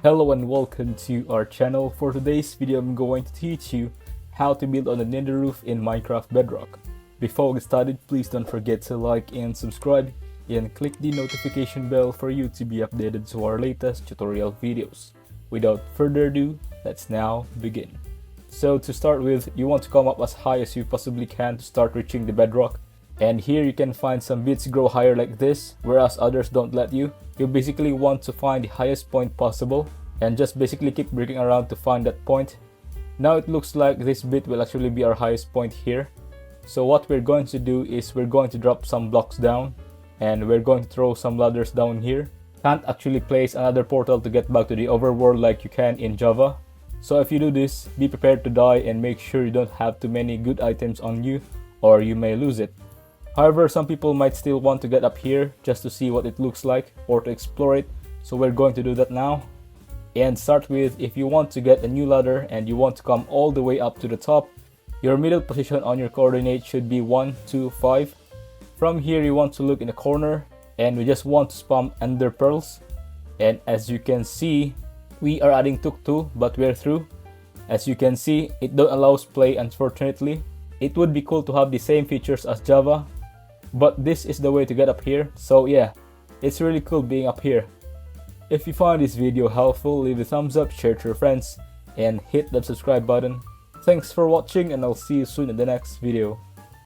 Hello and welcome to our channel. For today's video, I'm going to teach you how to build on a Nether roof in Minecraft Bedrock. Before we get started, please don't forget to like and subscribe and click the notification bell for you to be updated to our latest tutorial videos. Without further ado, let's now begin. So to start with, you want to come up as high as you possibly can to start reaching the bedrock. And here you can find some bits grow higher like this, whereas others don't let you. You basically want to find the highest point possible and just basically keep breaking around to find that point. Now it looks like this bit will actually be our highest point here. So what we're going to do is we're going to drop some blocks down and we're going to throw some ladders down here. Can't actually place another portal to get back to the overworld like you can in Java. So if you do this, be prepared to die and make sure you don't have too many good items on you or you may lose it. However, some people might still want to get up here just to see what it looks like or to explore it, so we're going to do that now. And start with, if you want to get a new ladder and you want to come all the way up to the top, your middle position on your coordinate should be 1, 2, 5. From here you want to look in the corner and we just want to spam ender pearls. And as you can see, we are adding tuk-tuk, but we're through. As you can see, it don't allows play unfortunately. It would be cool to have the same features as Java, but this is the way to get up here. So yeah, it's really cool being up here. If you found this video helpful, leave a thumbs up, share it to your friends, and hit the subscribe button. Thanks for watching and I'll see you soon in the next video.